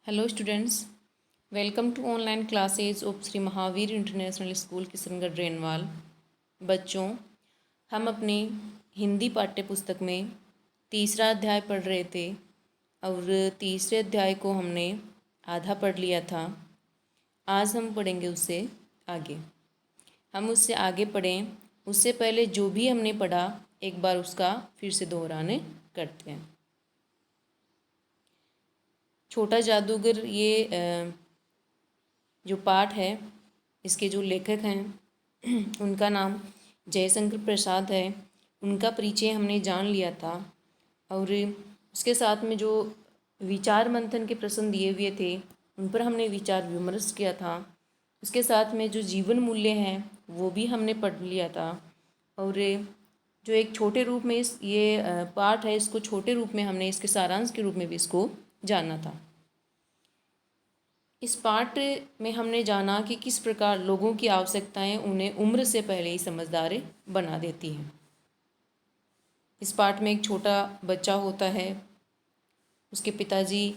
Hello students, welcome to online classes of Shri Mahavir International School Kishangarh Renwal. बच्चों, हम अपनी हिंदी पाठ्य पुस्तक में तीसरा अध्याय पढ़ रहे थे और तीसरे अध्याय को हमने आधा पढ़ लिया था। आज हम पढ़ेंगे उससे आगे। हम उससे आगे पढ़ें उससे पहले जो भी हमने पढ़ा एक बार उसका फिर से दोहराने करते हैं। छोटा जादूगर ये जो पाठ है, इसके जो लेखक हैं उनका नाम जयशंकर प्रसाद है। उनका परिचय हमने जान लिया था और उसके साथ में जो विचार मंथन के प्रश्न दिए हुए थे उन पर हमने विचार विमर्श किया था। उसके साथ में जो जीवन मूल्य हैं वो भी हमने पढ़ लिया था। और जो एक छोटे रूप में ये पाठ है, इसको छोटे रूप में हमने इसके सारांश के रूप में भी इसको जाना था। इस पाठ में हमने जाना कि किस प्रकार लोगों की आवश्यकताएं उन्हें उम्र से पहले ही समझदार बना देती हैं। इस पाठ में एक छोटा बच्चा होता है, उसके पिताजी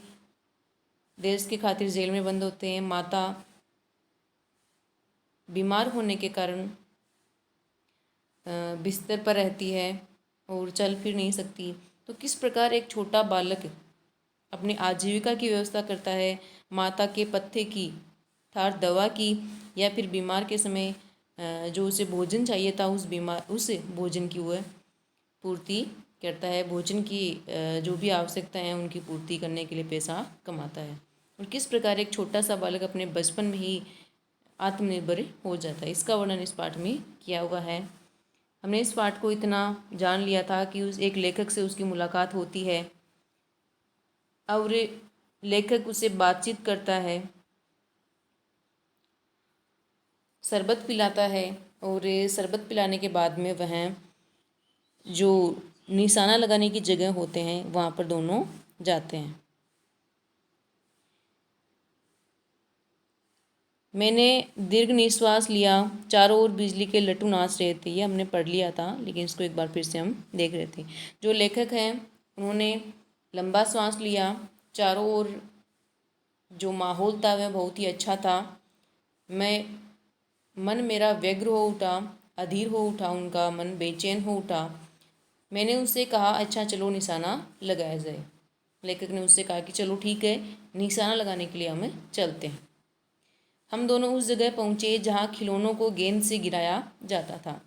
देश की खातिर जेल में बंद होते हैं, माता बीमार होने के कारण बिस्तर पर रहती है और चल फिर नहीं सकती। तो किस प्रकार एक छोटा बालक अपनी आजीविका की व्यवस्था करता है, माता के पत्थे की अर्थात दवा की, या फिर बीमार के समय जो उसे भोजन चाहिए था उस भोजन की वह पूर्ति करता है। भोजन की जो भी आवश्यकता है उनकी पूर्ति करने के लिए पैसा कमाता है। और किस प्रकार एक छोटा सा बालक अपने बचपन में ही आत्मनिर्भर हो जाता है, इसका वर्णन इस पाठ में किया हुआ है। हमने इस पाठ को इतना जान लिया था कि उस एक लेखक से उसकी मुलाकात होती है और लेखक उसे बातचीत करता है, शरबत पिलाता है और शरबत पिलाने के बाद में वह जो निशाना लगाने की जगह होते हैं वहाँ पर दोनों जाते हैं। मैंने दीर्घ निश्वास लिया, चारों ओर बिजली के लट्टू नाच रहे थे। ये हमने पढ़ लिया था, लेकिन इसको एक बार फिर से हम देख रहे थे। जो लेखक हैं उन्होंने लंबा सांस लिया, चारों ओर जो माहौल था वह बहुत ही अच्छा था। मन मेरा व्यग्र हो उठा, अधीर हो उठा, उनका मन बेचैन हो उठा। मैंने उससे कहा, अच्छा चलो निशाना लगाया जाए। लेखक ने उससे कहा कि चलो ठीक है, निशाना लगाने के लिए हमें चलते हैं। हम दोनों उस जगह पहुँचे जहाँ खिलौनों को गेंद से गिराया जाता था।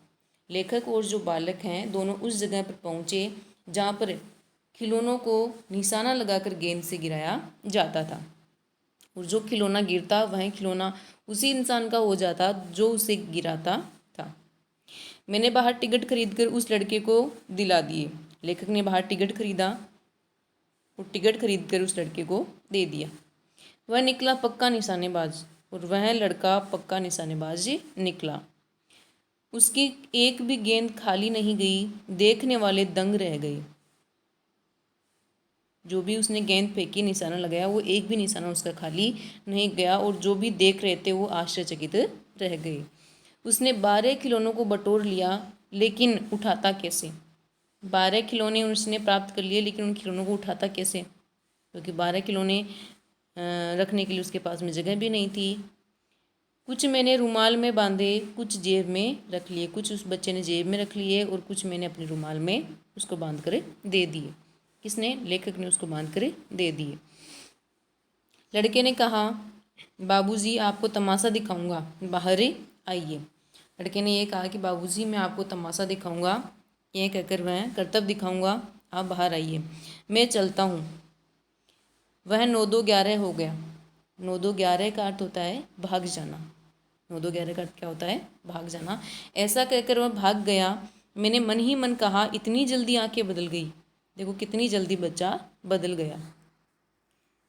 लेखक और जो बालक हैं दोनों उस जगह पर पहुँचे जहाँ पर खिलौनों को निशाना लगाकर गेंद से गिराया जाता था। और जो खिलौना गिरता वह खिलौना उसी इंसान का हो जाता जो उसे गिराता था। मैंने बाहर टिकट खरीदकर उस लड़के को दिला दिए। लेखक ने बाहर टिकट खरीदा और टिकट खरीदकर उस लड़के को दे दिया। वह निकला पक्का निशानेबाज, और वह लड़का पक्का निशानेबाज निकला। उसकी एक भी गेंद खाली नहीं गई, देखने वाले दंग रह गए। जो भी उसने गेंद फेंकी, निशाना लगाया, वो एक भी निशाना उसका खाली नहीं गया, और जो भी देख रहे थे वो आश्चर्यचकित रह गए। उसने 12 खिलौनों को बटोर लिया, लेकिन उठाता कैसे? 12 खिलौने उसने प्राप्त कर लिए, लेकिन उन खिलौनों को उठाता कैसे? क्योंकि 12 खिलौने रखने के लिए उसके पास में जगह भी नहीं थी। कुछ मैंने रुमाल में बांधे, कुछ जेब में रख लिए। कुछ उस बच्चे ने जेब में रख लिए और कुछ मैंने अपने रुमाल में उसको बांध कर दे दिए। किसने? लेखक ने उसको बांध कर दे दिए। लड़के ने कहा, बाबूजी आपको तमाशा दिखाऊंगा, बाहर आइए। लड़के ने यह कहा कि बाबूजी मैं आपको तमाशा दिखाऊंगा, यह कहकर वह करतब दिखाऊंगा, आप बाहर आइए, मैं चलता हूँ। वह 9-2-11 हो गया। 9-2-11 का अर्थ होता है भाग जाना। 9-2-11 का अर्थ क्या होता है? भाग जाना। ऐसा कहकर वह भाग गया। मैंने मन ही मन कहा, इतनी जल्दी आंखें बदल गई। देखो कितनी जल्दी बच्चा बदल गया।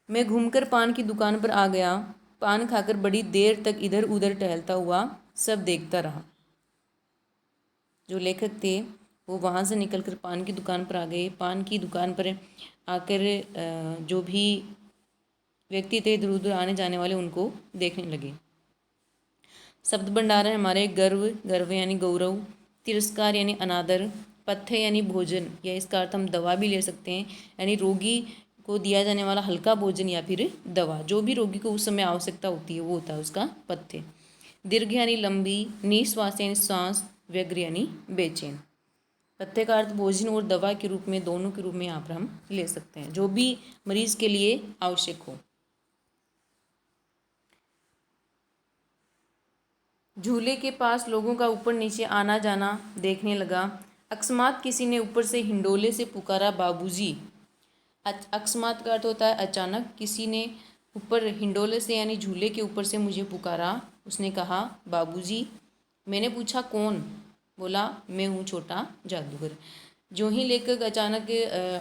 मैं घूमकर पान की दुकान पर आ गया। पान खाकर बड़ी देर तक इधर उधर टहलता हुआ सब देखता रहा। जो लेखक थे वो वहाँ से निकलकर पान की दुकान पर आ गए। पान की दुकान पर आकर जो भी व्यक्ति थे इधर उधर आने जाने वाले उनको देखने लगे। शब्द भंडार है हमारे गर्व, गर्व यानी गौरव, तिरस्कार यानी अनादर, पथ्य यानी भोजन, या इसका अर्थ हम दवा भी ले सकते हैं, यानी रोगी को दिया जाने वाला हल्का भोजन या फिर दवा, जो भी रोगी को उस समय आवश्यकता होती है वो होता है उसका पथ्य। दीर्घ यानी लंबी, निश्वास यानी सांस, व्यग्र यानी बेचैन। पथ्य का अर्थ भोजन और दवा के रूप में, दोनों के रूप में यहाँ पर हम ले सकते हैं, जो भी मरीज के लिए आवश्यक हो। झूले के पास लोगों का ऊपर नीचे आना जाना देखने लगा। अकस्मात किसी ने ऊपर से हिंडोले से पुकारा, बाबूजी। अकस्मात का अर्थ होता है अचानक। किसी ने ऊपर हिंडोले से यानी झूले के ऊपर से मुझे पुकारा। उसने कहा, बाबूजी। मैंने पूछा, कौन? बोला, मैं हूँ छोटा जादूगर। जो ही लेखक अचानक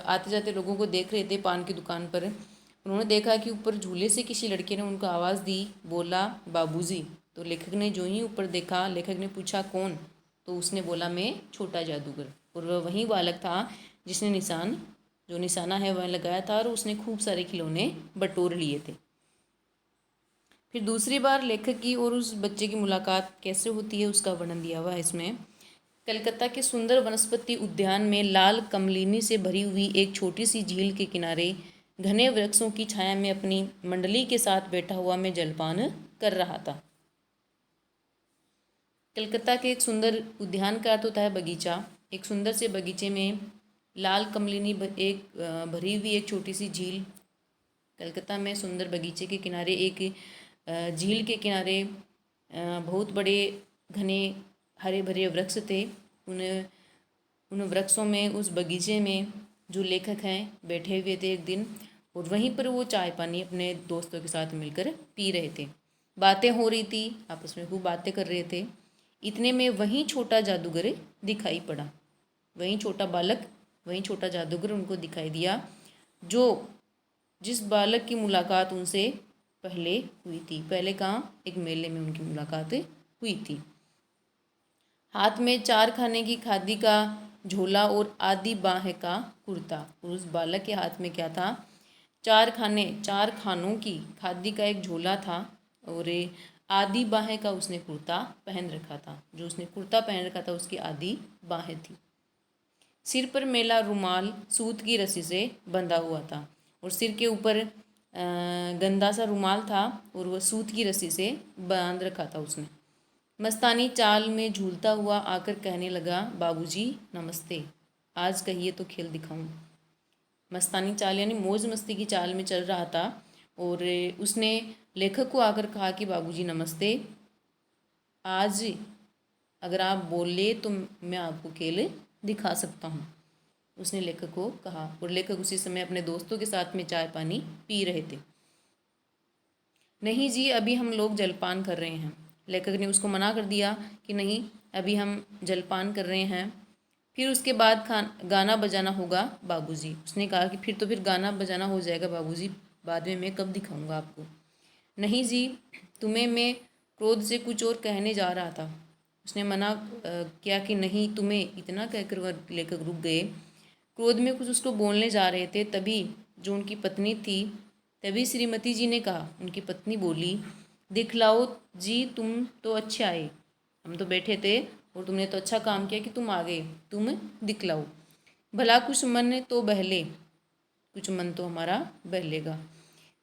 आते जाते लोगों को देख रहे थे पान की दुकान पर, उन्होंने देखा कि ऊपर झूले से किसी लड़के ने उनको आवाज़ दी, बोला, बाबूजी। तो लेखक ने जो ही ऊपर देखा, लेखक ने पूछा, कौन? तो उसने बोला, मैं छोटा जादूगर। और वह वही बालक था जिसने जो निशाना है वह लगाया था और उसने खूब सारे खिलौने बटोर लिए थे। फिर दूसरी बार लेखक की और उस बच्चे की मुलाकात कैसे होती है उसका वर्णन दिया हुआ है इसमें। कलकत्ता के सुंदर वनस्पति उद्यान में लाल कमलिनी से भरी हुई एक छोटी सी झील के किनारे घने वृक्षों की छाया में अपनी मंडली के साथ बैठा हुआ मैं जलपान कर रहा था। कलकत्ता के एक सुंदर उद्यान का अर्थ होता है बगीचा। एक सुंदर से बगीचे में लाल कमलिनी भरी हुई एक छोटी सी झील। कलकत्ता में सुंदर बगीचे के किनारे एक झील के किनारे बहुत बड़े घने हरे भरे वृक्ष थे। उन वृक्षों में, उस बगीचे में जो लेखक हैं बैठे हुए थे एक दिन, और वहीं पर वो चाय पानी अपने दोस्तों के साथ मिलकर पी रहे थे। बातें हो रही थी, आपस में खूब बातें कर रहे थे। इतने में वहीं छोटा जादूगर दिखाई पड़ा। वहीं छोटा बालक, वहीं छोटा जादूगर उनको दिखाई दिया, जिस बालक की मुलाकात उनसे पहले हुई थी। पहले कहाँ? एक मेले में उनकी मुलाकात हुई थी। हाथ में 4 खाने की खादी का झोला और आधी बाह का कुर्ता। और उस बालक के हाथ में क्या था? 4 खानों की खादी का एक झोला था और आधी बाहें का उसने कुर्ता पहन रखा था। जो उसने कुर्ता पहन रखा था उसकी आधी बाहें थी। सिर पर मेला रुमाल सूत की रस्सी से बंधा हुआ था और सिर के ऊपर गंदा सा रुमाल था और वह सूत की रस्सी से बांध रखा था उसने। मस्तानी चाल में झूलता हुआ आकर कहने लगा, बाबूजी नमस्ते, आज कहिए तो खेल दिखाऊं। मस्तानी चाल यानी मौज मस्ती की चाल में चल रहा था और उसने लेखक को आकर कहा कि बाबूजी नमस्ते, आज अगर आप बोले तो मैं आपको खेल दिखा सकता हूँ। उसने लेखक को कहा और लेखक उसी समय अपने दोस्तों के साथ में चाय पानी पी रहे थे। नहीं जी, अभी हम लोग जलपान कर रहे हैं। लेखक ने उसको मना कर दिया कि नहीं, अभी हम जलपान कर रहे हैं, फिर उसके बाद गाना बजाना होगा बाबूजी। उसने कहा कि फिर गाना बजाना हो जाएगा बाबूजी, बाद में मैं कब दिखाऊंगा आपको। नहीं जी, तुम्हें मैं क्रोध से कुछ और कहने जा रहा था। उसने मना किया कि नहीं तुम्हें, इतना कहकर वह लेखक रुक गए। क्रोध में कुछ उसको बोलने जा रहे थे, तभी जो उनकी पत्नी थी, तभी श्रीमती जी ने कहा, उनकी पत्नी बोली, दिखलाओ जी, तुम तो अच्छे आए, हम तो बैठे थे और तुमने तो अच्छा काम किया कि तुम आ गए, तुम दिखलाओ। भला कुछ मन तो बहले, कुछ मन तो हमारा बहलेगा।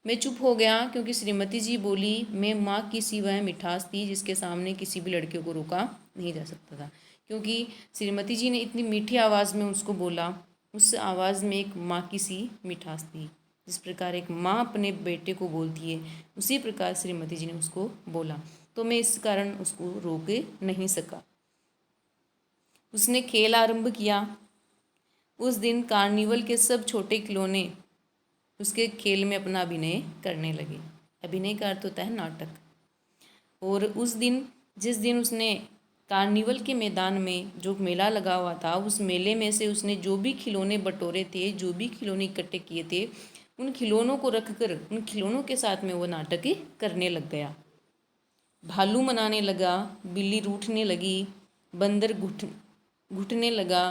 मैं चुप हो गया क्योंकि श्रीमती जी बोली, मैं माँ की सी वह मिठास थी जिसके सामने किसी भी लड़के को रोका नहीं जा सकता था। क्योंकि श्रीमती जी ने इतनी मीठी आवाज़ में उसको बोला, उस आवाज़ में एक माँ की सी मिठास थी। जिस प्रकार एक माँ अपने बेटे को बोलती है, उसी प्रकार श्रीमती जी ने उसको बोला, तो मैं इस कारण उसको रोक नहीं सका। उसने खेल आरंभ किया। उस दिन कार्निवल के सब छोटे खिलौने उसके खेल में अपना अभिनय करने लगे। अभिनय का अर्थ होता है नाटक। और उस दिन, जिस दिन उसने कार्निवल के मैदान में जो मेला लगा हुआ था, उस मेले में से उसने जो भी खिलौने बटोरे थे, जो भी खिलौने इकट्ठे किए थे, उन खिलौनों को रखकर उन खिलौनों के साथ में वो नाटक करने लग गया। भालू मनाने लगा, बिल्ली रूठने लगी, बंदर घुटने लगा,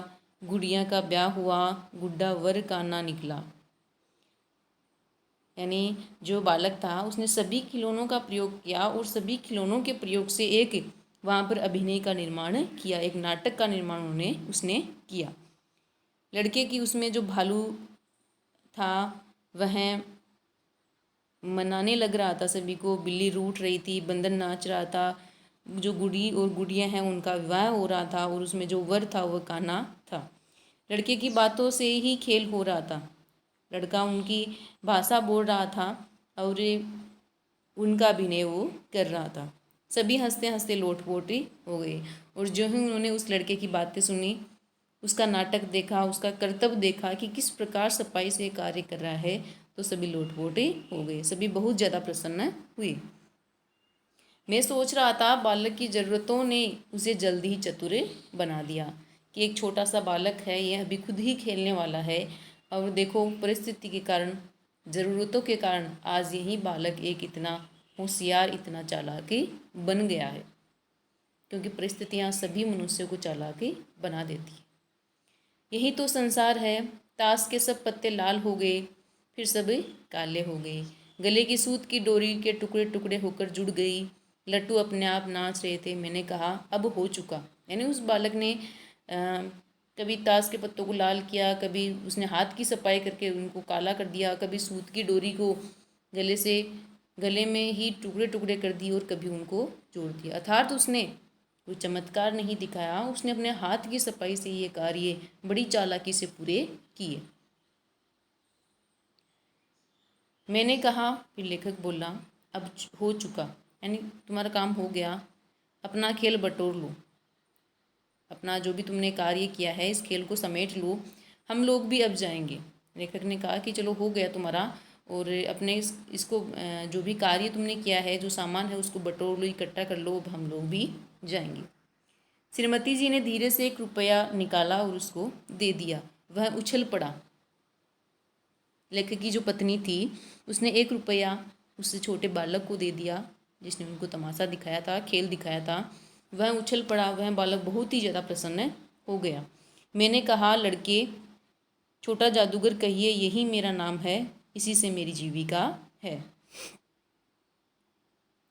गुड़िया का ब्याह हुआ, गुड्डा वर काना निकला। यानी जो बालक था उसने सभी खिलौनों का प्रयोग किया और सभी खिलौनों के प्रयोग से एक वहाँ पर अभिनय का निर्माण किया, एक नाटक का निर्माण उसने किया। लड़के की उसमें जो भालू था वह मनाने लग रहा था सभी को। बिल्ली रूठ रही थी, बंदर नाच रहा था, जो गुड़ी और गुड़िया हैं उनका विवाह हो रहा था और उसमें जो वर था वह कान्हा था। लड़के की बातों से ही खेल हो रहा था। लड़का उनकी भाषा बोल रहा था और उनका अभिनय वो कर रहा था। सभी हंसते हंसते लोटपोटी हो गए और जो ही उन्होंने उस लड़के की बातें सुनी, उसका नाटक देखा, उसका कर्तव्य देखा कि किस प्रकार सफाई से कार्य कर रहा है, तो सभी लोटपोटी हो गए। सभी बहुत ज़्यादा प्रसन्न हुए। मैं सोच रहा था बालक की ज़रूरतों ने उसे जल्दी ही चतुर बना दिया कि एक छोटा सा बालक है, यह अभी खुद ही खेलने वाला है और देखो परिस्थिति के कारण, ज़रूरतों के कारण आज यही बालक एक इतना होशियार, इतना चालाकी बन गया है, क्योंकि परिस्थितियाँ सभी मनुष्यों को चालाकी बना देती है। यही तो संसार है। ताश के सब पत्ते लाल हो गए, फिर सब काले हो गए। गले की सूत की डोरी के टुकड़े टुकड़े होकर जुड़ गई। लट्टू अपने आप नाच रहे थे। मैंने कहा अब हो चुका। यानी उस बालक ने कभी ताश के पत्तों को लाल किया, कभी उसने हाथ की सफाई करके उनको काला कर दिया, कभी सूत की डोरी को गले में ही टुकड़े टुकड़े कर दिए और कभी उनको जोड़ दिया। अर्थात उसने कोई चमत्कार नहीं दिखाया, उसने अपने हाथ की सफाई से ये कार्य बड़ी चालाकी से पूरे किए। मैंने कहा, फिर लेखक बोला, अब हो चुका, यानी तुम्हारा काम हो गया, अपना खेल बटोर लो, अपना जो भी तुमने कार्य किया है इस खेल को समेट लो, हम लोग भी अब जाएंगे। लेखक ने कहा कि चलो हो गया तुम्हारा, और अपने इसको जो भी कार्य तुमने किया है, जो सामान है उसको बटोर लो, इकट्ठा कर लो, अब हम लोग भी जाएंगे। श्रीमती जी ने धीरे से 1 रुपया निकाला और उसको दे दिया। वह उछल पड़ा। लेखक की जो पत्नी थी उसने 1 रुपया उस छोटे बालक को दे दिया जिसने उनको तमाशा दिखाया था, खेल दिखाया था। वह उछल पड़ा। वह बालक बहुत ही ज़्यादा प्रसन्न हो गया। मैंने कहा, लड़के, छोटा जादूगर कहिए, यही मेरा नाम है, इसी से मेरी जीविका है।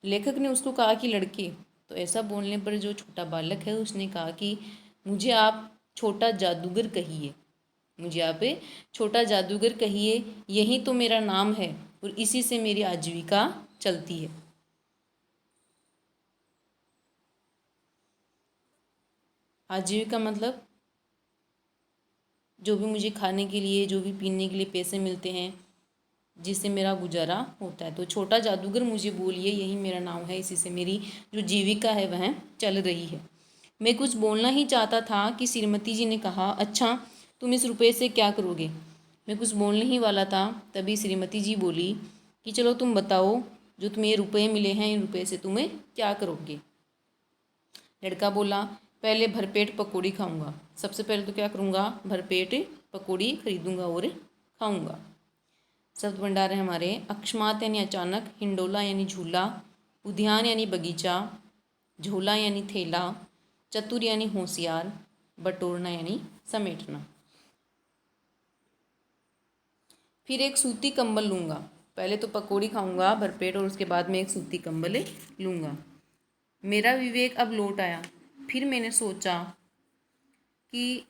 लेखक ने उसको कहा कि लड़के, तो ऐसा बोलने पर जो छोटा बालक है उसने कहा कि मुझे आप छोटा जादूगर कहिए, मुझे आप छोटा जादूगर कहिए, यही तो मेरा नाम है और इसी से मेरी आजीविका चलती है। आजीविका मतलब जो भी मुझे खाने के लिए, जो भी पीने के लिए पैसे मिलते हैं, जिससे मेरा गुजारा होता है। तो छोटा जादूगर मुझे बोलिए, यही मेरा नाम है, इसी से मेरी जो जीविका है वह चल रही है। मैं कुछ बोलना ही चाहता था कि श्रीमती जी ने कहा, अच्छा तुम इस रुपये से क्या करोगे। मैं कुछ बोलने ही वाला था, तभी श्रीमती जी बोली कि चलो तुम बताओ, जो तुम्हें ये रुपये मिले हैं, इन रुपये से तुम्हें क्या करोगे। लड़का बोला, पहले भरपेट पकौड़ी खाऊंगा। सबसे पहले तो क्या करूँगा, भरपेट पकौड़ी खरीदूंगा और खाऊंगा। शब्द भंडार है हमारे। अकस्मात यानी अचानक, हिंडोला यानी झूला, उद्यान यानी बगीचा, झोला यानी थैला, चतुर यानी होशियार, बटोरना यानी समेटना। फिर एक सूती कंबल लूँगा। पहले तो पकौड़ी खाऊंगा भरपेट और उसके बाद में एक सूती कंबल लूँगा। मेरा विवेक अब लौट आया। फिर मैंने सोचा कि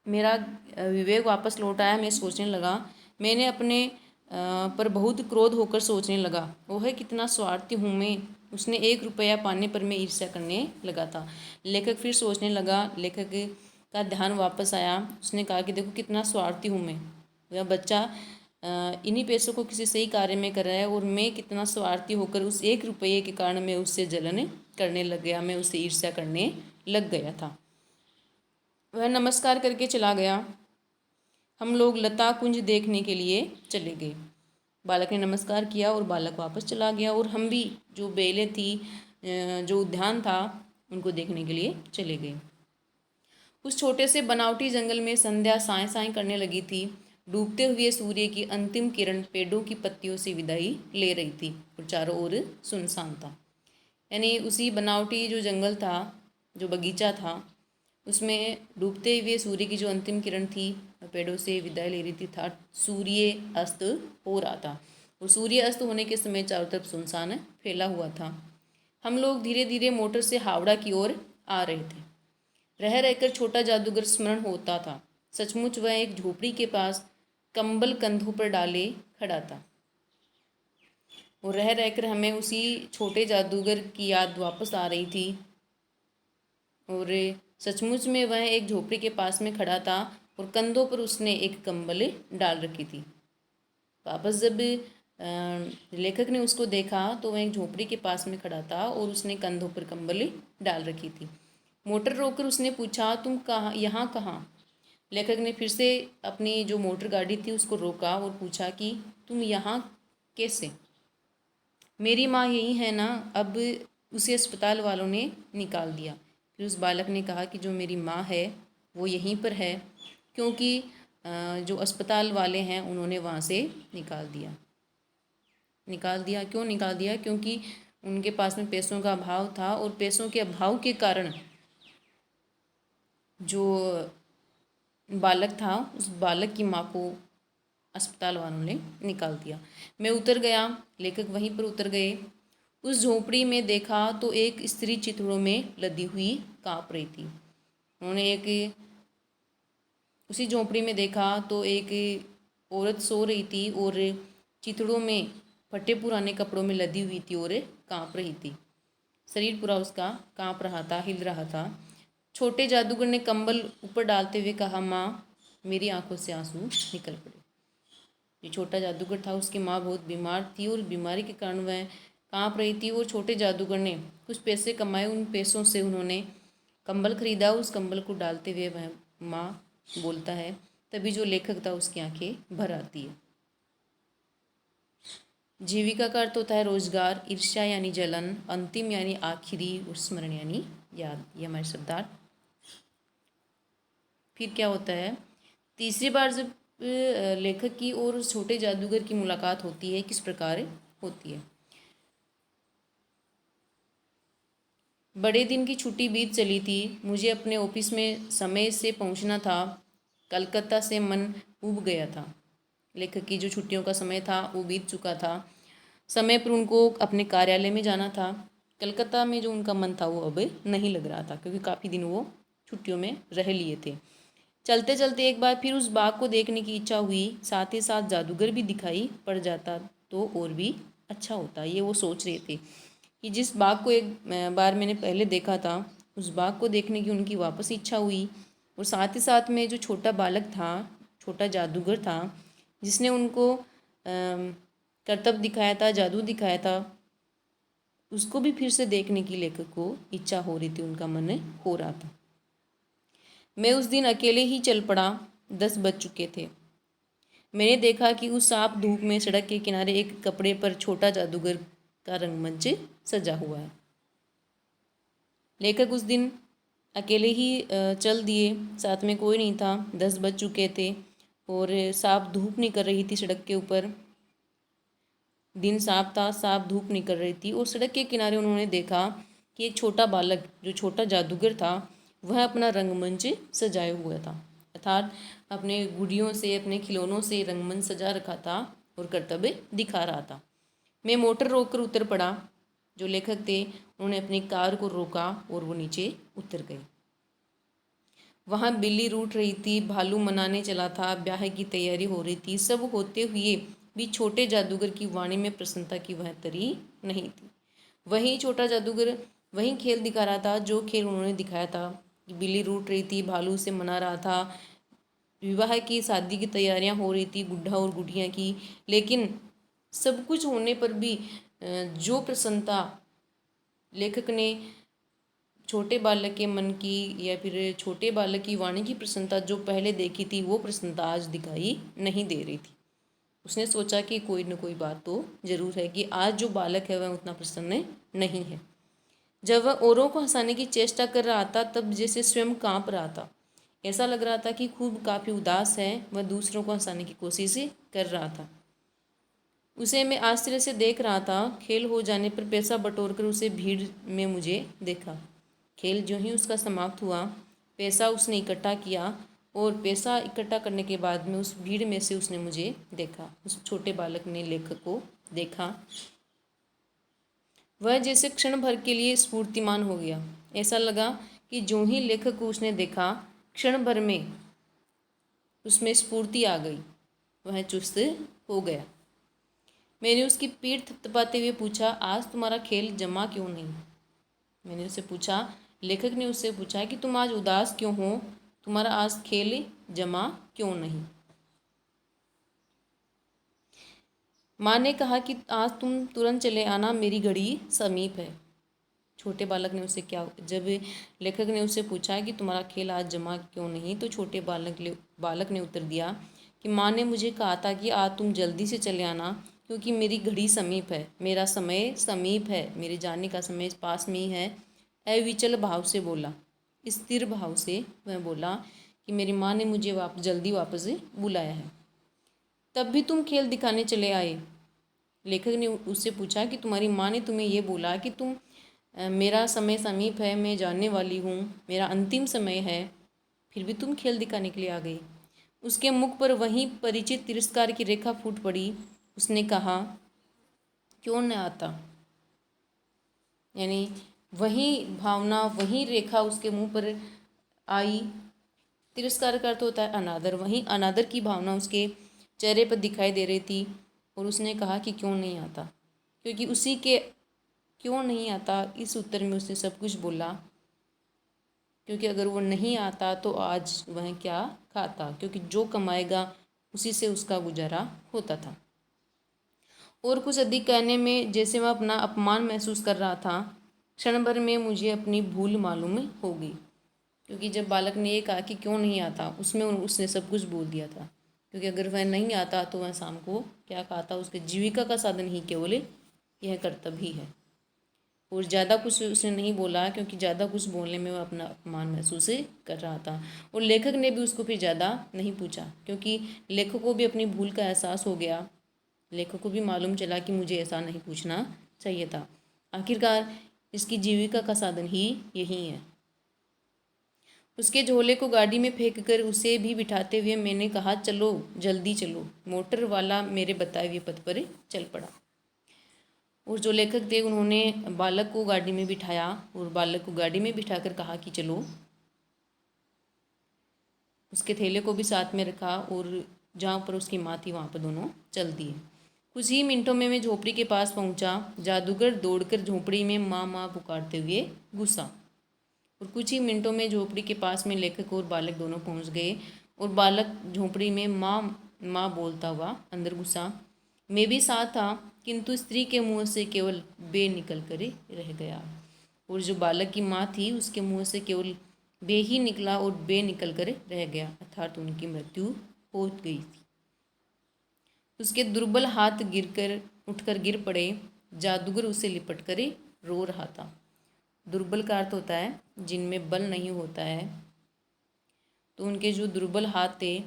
मेरा विवेक वापस लौट आया। मैं सोचने लगा, मैंने अपने पर बहुत क्रोध होकर सोचने लगा, वह कितना स्वार्थी हूँ मैं। उसने 1 रुपया पाने पर मैं ईर्ष्या करने लगा था। लेखक फिर सोचने लगा। लेखक का ध्यान वापस आया। उसने कहा कि देखो कितना स्वार्थी हूँ मैं, वह बच्चा इन्हीं पैसों को किसी सही कार्य में कर रहा है और मैं कितना स्वार्थी होकर उस 1 रुपये के कारण मैं उससे जलन करने लग गया, मैं उससे ईर्ष्या करने लग गया था। वह नमस्कार करके चला गया। हम लोग लता कुंज देखने के लिए चले गए। बालक ने नमस्कार किया और बालक वापस चला गया और हम भी जो बेलें थी, जो उद्यान था, उनको देखने के लिए चले गए। उस छोटे से बनावटी जंगल में संध्या साए साए करने लगी थी। डूबते हुए सूर्य की अंतिम किरण पेड़ों की पत्तियों से विदाई ले रही थी और चारों ओर सुनसान था। यानी उसी बनावटी जो जंगल था, जो बगीचा था, उसमें डूबते हुए सूर्य की जो अंतिम किरण थी पेड़ों से विदाई ले रही थी, था सूर्य अस्त हो रहा था और सूर्य अस्त होने के समय चारों तरफ सुनसान फैला हुआ था। हम लोग धीरे धीरे मोटर से हावड़ा की ओर आ रहे थे। रह रहकर छोटा जादूगर स्मरण होता था। सचमुच वह एक झोपड़ी के पास कंबल कंधों पर डाले खड़ा था और रह रहकर हमें उसी छोटे जादूगर की याद वापस आ रही थी। और सचमुच में वह एक झोपड़ी के पास में खड़ा था और कंधों पर उसने एक कंबल डाल रखी थी। वापस जब लेखक ने उसको देखा तो वह एक झोपड़ी के पास में खड़ा था और उसने कंधों पर कंबल डाल रखी थी। मोटर रोककर उसने पूछा, तुम कहाँ, यहाँ कहाँ? लेखक ने फिर से अपनी जो मोटर गाड़ी थी उसको रोका और पूछा कि तुम यहाँ कैसे? मेरी माँ यही है ना। अब उसे अस्पताल वालों ने निकाल दिया। फिर उस बालक ने कहा कि जो मेरी माँ है वो यहीं पर है, क्योंकि जो अस्पताल वाले हैं उन्होंने वहाँ से निकाल दिया। क्यों निकाल दिया? क्योंकि उनके पास में पैसों का अभाव था और पैसों के अभाव के कारण जो बालक था उस बालक की माँ को अस्पताल वालों ने निकाल दिया। मैं उतर गया, लेखक वहीं पर उतर गए। उस झोपड़ी में देखा तो एक स्त्री चिथड़ों में लदी हुई काँप रही थी। उन्होंने उसी झोपड़ी में देखा तो एक औरत सो रही थी और चिथड़ों में फटे पुराने कपड़ों में लदी हुई थी और काँप रही थी। शरीर पूरा उसका काँप रहा था, हिल रहा था। छोटे जादूगर ने कंबल ऊपर डालते हुए कहा, माँ, मेरी आंखों से आंसू निकल पड़े। जो छोटा जादूगर था उसकी माँ बहुत बीमार थी और बीमारी के कारण वह काँप रही थी। और छोटे जादूगर ने कुछ पैसे कमाए, उन पैसों से उन्होंने कंबल खरीदा। उस कंबल को डालते हुए वह माँ बोलता है, तभी जो लेखक था उसकी आंखें भर आती है। जीविका का अर्थ होता है रोजगार, ईर्ष्या यानी जलन, अंतिम यानी आखिरी और स्मरण यानी याद। ये हमारे शब्दार्थ। फिर क्या होता है? तीसरी बार जब लेखक की और उस छोटे जादूगर की मुलाकात होती है, किस प्रकार होती है? बड़े दिन की छुट्टी बीत चली थी। मुझे अपने ऑफिस में समय से पहुंचना था। कलकत्ता से मन ऊब गया था। लेखक की जो छुट्टियों का समय था वो बीत चुका था। समय पर उनको अपने कार्यालय में जाना था। कलकत्ता में जो उनका मन था वो अब नहीं लग रहा था, क्योंकि काफ़ी दिन वो छुट्टियों में रह लिए थे। चलते चलते एक बार फिर उस बाग को देखने की इच्छा हुई। साथ ही साथ जादूगर भी दिखाई पड़ जाता तो और भी अच्छा होता। ये वो सोच रहे थे कि जिस बाग को एक बार मैंने पहले देखा था, उस बाग को देखने की उनकी वापस इच्छा हुई। और साथ ही साथ में जो छोटा बालक था, छोटा जादूगर था, जिसने उनको करतब दिखाया था, जादू दिखाया था, उसको भी फिर से देखने की लेखक को इच्छा हो रही थी, उनका मन हो रहा था। मैं उस दिन अकेले ही चल पड़ा। 10 बज चुके थे। मैंने देखा कि उस साफ धूप में सड़क के किनारे एक कपड़े पर छोटा जादूगर का रंगमंच सजा हुआ है। लेखक उस दिन अकेले ही चल दिए, साथ में कोई नहीं था। 10 बज चुके थे और साफ धूप निकल रही थी सड़क के ऊपर। दिन साफ था, साफ धूप निकल रही थी और सड़क के किनारे उन्होंने देखा कि एक छोटा बालक, जो छोटा जादूगर था, वह अपना रंगमंच सजाए हुआ था। अर्थात अपने गुड़ियों से, अपने खिलौनों से रंगमंच सजा रखा था और कर्तव्य दिखा रहा था। मैं मोटर रोककर उतर पड़ा। जो लेखक थे उन्होंने अपनी कार को रोका और वो नीचे उतर गए। वहाँ बिल्ली रूठ रही थी, भालू मनाने चला था, ब्याह की तैयारी हो रही थी। सब होते हुए भी छोटे जादूगर की वाणी में प्रसन्नता की वह तरी नहीं थी। वही छोटा जादूगर वही खेल दिखा रहा था जो खेल उन्होंने दिखाया था कि बिल्ली रूठ रही थी, भालू से मना रहा था, विवाह की, शादी की तैयारियां हो रही थी, गुड्ढा और गुड़िया की। लेकिन सब कुछ होने पर भी जो प्रसन्नता लेखक ने छोटे बालक के मन की, या फिर छोटे बालक की वाणी की प्रसन्नता जो पहले देखी थी, वो प्रसन्नता आज दिखाई नहीं दे रही थी। उसने सोचा कि कोई न कोई बात तो जरूर है कि आज जो बालक है वह उतना प्रसन्न नहीं है। जब वह औरों को हंसाने की चेष्टा कर रहा था तब जैसे स्वयं कांप रहा था। ऐसा लग रहा था कि खूब काफ़ी उदास है। वह दूसरों को हंसाने की कोशिश कर रहा था। उसे मैं आश्चर्य से देख रहा था। खेल हो जाने पर पैसा बटोर कर उसे भीड़ में मुझे देखा। खेल जो ही उसका समाप्त हुआ, पैसा उसने इकट्ठा किया और पैसा इकट्ठा करने के बाद में उस भीड़ में से उसने मुझे देखा। उस छोटे बालक ने लेखक को देखा। वह जैसे क्षण भर के लिए स्फूर्तिमान हो गया। ऐसा लगा कि जो ही लेखक को उसने देखा, क्षण भर में उसमें स्फूर्ति आ गई, वह चुस्त हो गया। मैंने उसकी पीठ थपथपाते हुए पूछा, आज तुम्हारा खेल जमा क्यों नहीं? मैंने उससे पूछा, लेखक ने उससे पूछा कि तुम आज उदास क्यों हो, तुम्हारा आज खेल जमा क्यों नहीं? माँ ने कहा कि आज तुम तुरंत चले आना, मेरी घड़ी समीप है। छोटे बालक ने उससे क्या जब लेखक ने उससे पूछा कि तुम्हारा खेल आज जमा क्यों नहीं, तो छोटे बालक ने उत्तर दिया कि माँ ने मुझे कहा था कि आज तुम जल्दी से चले आना, क्योंकि मेरी घड़ी समीप है, मेरा समय समीप है, मेरे जाने का समय पास में ही है। अविचल भाव से बोला, स्थिर भाव से वह बोला कि मेरी माँ ने मुझे जल्दी वापस बुलाया है। तब भी तुम खेल दिखाने चले आए। लेखक ने उससे पूछा कि तुम्हारी माँ ने तुम्हें ये बोला कि मेरा समय समीप है, मैं जानने वाली हूँ, मेरा अंतिम समय है, फिर भी तुम खेल दिखाने के लिए आ गई। उसके मुख पर वही परिचित तिरस्कार की रेखा फूट पड़ी। उसने कहा, क्यों न आता? यानी वही भावना, वही रेखा उसके मुंह पर आई। तिरस्कार का अर्थ होता है अनादर। वहीं अनादर की भावना उसके चेहरे पर दिखाई दे रही थी और उसने कहा कि क्यों नहीं आता, क्योंकि उसी के क्यों नहीं आता इस उत्तर में उसने सब कुछ बोला। क्योंकि अगर वो नहीं आता तो आज वह क्या खाता, क्योंकि जो कमाएगा उसी से उसका गुजारा होता था। और कुछ अधिक कहने में जैसे वह अपना अपमान महसूस कर रहा था। क्षण भर में मुझे अपनी भूल मालूम हो गई, क्योंकि जब बालक ने ये कहा कि क्यों नहीं आता, उसमें उसने सब कुछ बोल दिया था। क्योंकि अगर वह नहीं आता तो वह शाम को क्या खाता, उसके जीविका का साधन ही केवल यह कर्तव्य ही है। और ज़्यादा कुछ उसने नहीं बोला, क्योंकि ज़्यादा कुछ बोलने में वह अपना अपमान महसूस कर रहा था। और लेखक ने भी उसको फिर ज़्यादा नहीं पूछा, क्योंकि लेखक को भी अपनी भूल का एहसास हो गया। लेखक को भी मालूम चला कि मुझे ऐसा नहीं पूछना चाहिए था। आखिरकार इसकी जीविका का साधन ही यही है। उसके झोले को गाड़ी में फेंक कर उसे भी बिठाते हुए मैंने कहा, चलो जल्दी चलो। मोटर वाला मेरे बताए हुए पथ पर चल पड़ा। और जो लेखक थे उन्होंने बालक को गाड़ी में बिठाया और बालक को गाड़ी में बिठाकर कहा कि चलो। उसके थैले को भी साथ में रखा और जहाँ पर उसकी माँ थी वहाँ पर दोनों चल दिए। कुछ ही मिनटों में मैं झोपड़ी के पास पहुँचा। जादूगर दौड़कर झोपड़ी में माँ माँ पुकारते हुए घुसा और कुछ ही मिनटों में झोपड़ी के पास में लेखक और बालक दोनों पहुँच गए और बालक झोपड़ी में माँ माँ बोलता हुआ अंदर घुसा। मैं भी साथ था, किंतु स्त्री के मुँह से केवल बे निकल कर रह गया। और जो बालक की माँ थी उसके मुँह से केवल बे ही निकला और बे निकल कर रह गया, अर्थात उनकी मृत्यु हो गई थी। उसके दुर्बल हाथ उठकर गिर पड़े। जादूगर उसे लिपट कर रो रहा था। दुर्बल का अर्थ होता है जिनमें बल नहीं होता है। तो उनके जो दुर्बल हाथ थे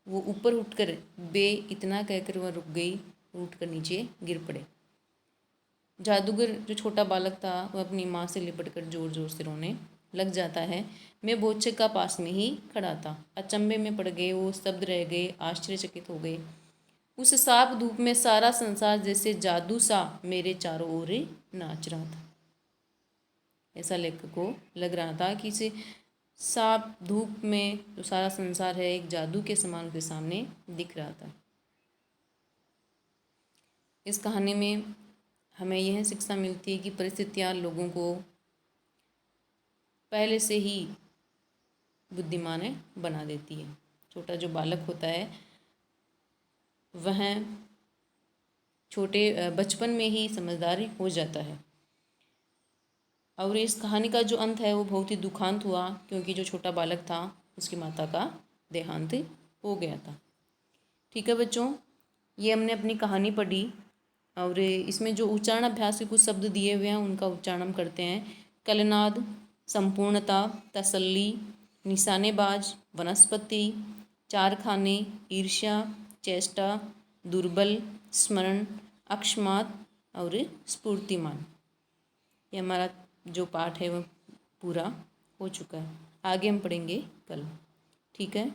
वो ऊपर उठकर बे इतना कहकर वह रुक गई, उठकर नीचे गिर पड़े। जादूगर जो छोटा बालक था वह अपनी माँ से लिपटकर जोर जोर से रोने लग जाता है। मैं बोचक का पास में ही खड़ा था। अचंभे में पड़ गए, वो स्तब्ध रह गए, आश्चर्यचकित हो गए। उस साफ धूप में सारा संसार जैसे जादू सा मेरे चारों ओर नाच रहा था। ऐसा लेखक को लग रहा था कि इसे साफ धूप में जो सारा संसार है एक जादू के समान उसके सामने दिख रहा था। इस कहानी में हमें यह शिक्षा मिलती है कि परिस्थितियाँ लोगों को पहले से ही बुद्धिमान बना देती है। छोटा जो बालक होता है वह छोटे बचपन में ही समझदार हो जाता है। और इस कहानी का जो अंत है वो बहुत ही दुखांत हुआ, क्योंकि जो छोटा बालक था उसकी माता का देहांत हो गया था। ठीक है बच्चों, ये हमने अपनी कहानी पढ़ी और इसमें जो उच्चारण अभ्यास के कुछ शब्द दिए हुए हैं उनका उच्चारण हम करते हैं। कलनाद, संपूर्णता, तसल्ली, निशानेबाज, वनस्पति, चारखाने, ईर्ष्या, चेष्टा, दुर्बल, स्मरण, अकस्मात और स्फूर्तिमान। ये हमारा जो पाठ है वह पूरा हो चुका है। आगे हम पढ़ेंगे कल। ठीक है।